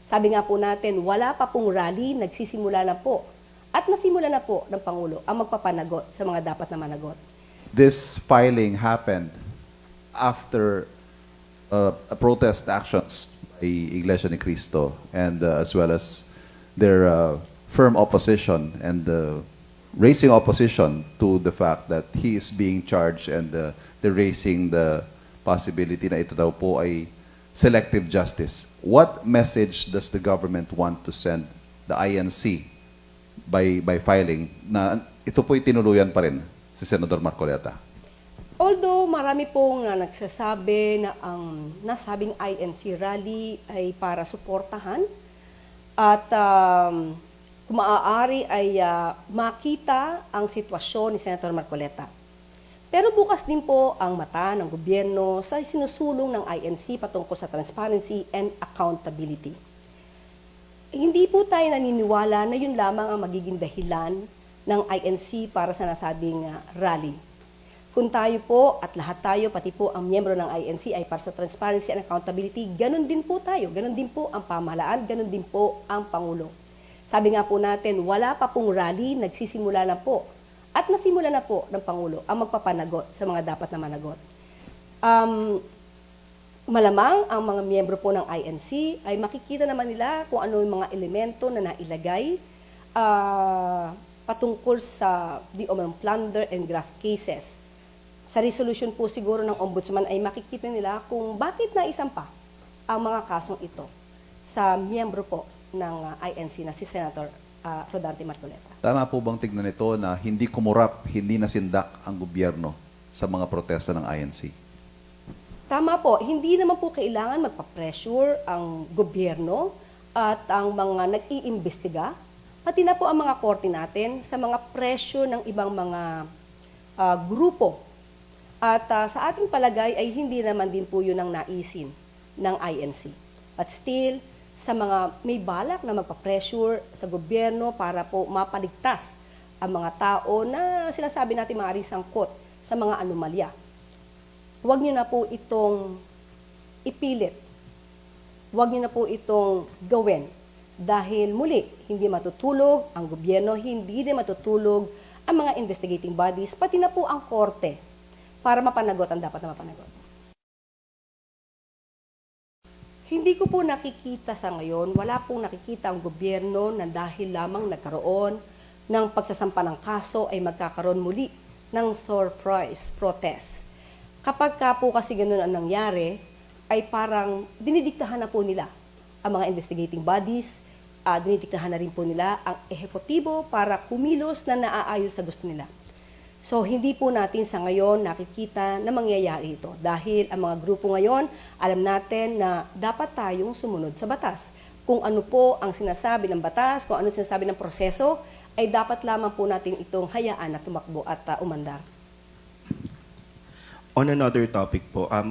Sabi nga po natin, wala pa pong rally, nagsisimula na po. At nasimula na po ng Pangulo ang magpapanagot sa mga dapat na managot. This filing happened after protest actions by Iglesia ni Cristo and as well as their firm opposition and raising opposition to the fact that he is being charged and they're raising the possibility na ito daw po ay selective justice. What message does the government want to send the INC by filing na ito po'y tinuluyan pa rin si Senador Marcoleta? Although marami pong nagsasabi na ang nasabing INC rally ay para suportahan at kung maaari ay makita ang sitwasyon ni Senator Marcoleta. Pero bukas din po ang mata ng gobyerno sa sinusulong ng INC patungkol sa transparency and accountability. Hindi po tayo naniniwala na yun lamang ang magiging dahilan ng INC para sa nasabing rally. Kung tayo po at lahat tayo, pati po ang miyembro ng INC ay para sa transparency and accountability, ganun din po tayo, ganun din po ang pamahalaan, ganun din po ang Pangulo. Sabi nga po natin, wala pa pong rally, nagsisimula na po. At nasimula na po ng Pangulo ang magpapanagot sa mga dapat na managot. Malamang ang mga miyembro po ng INC ay makikita naman nila kung ano yung mga elemento na nailagay patungkol sa di umano'ng plunder and graft cases. Sa resolution po siguro ng Ombudsman ay makikita nila kung bakit naisampa ang mga kasong ito sa miyembro po ng INC na si Senator Rodante Marcoleta. Tama po bang tignan ito na hindi kumurap, hindi nasindak ang gobyerno sa mga protesta ng INC? Tama po, hindi naman po kailangan magpa-pressure ang gobyerno at ang mga nag-iimbestiga, pati na po ang mga korte natin sa mga pressure ng ibang mga grupo. At sa ating palagay ay hindi naman din po yun ang naisin ng INC. But still, sa mga may balak na magpa-pressure sa gobyerno para po mapaligtas ang mga tao na sinasabi natin maaring sangkot sa mga anomalya. Huwag niyo na po itong ipilit. Huwag niyo na po itong gawin. Dahil muli, hindi matutulog ang gobyerno, hindi din matutulog ang mga investigating bodies, pati na po ang korte para mapanagot ang dapat na mapanagot. Hindi ko po nakikita sa ngayon, wala pong nakikita ang gobyerno na dahil lamang nagkaroon ng pagsasampa ng kaso ay magkakaroon muli ng surprise protest. Kapag ka po kasi ganun ang nangyari, ay parang dinidiktahan na po nila ang mga investigating bodies, dinidiktahan na rin po nila ang ehekutibo para kumilos na naaayos sa gusto nila. So, hindi po natin sa ngayon nakikita na mangyayari ito. Dahil ang mga grupo ngayon, alam natin na dapat tayong sumunod sa batas. Kung ano po ang sinasabi ng batas, kung ano sinasabi ng proseso, ay dapat lamang po natin itong hayaan na tumakbo at umandar. On another topic po,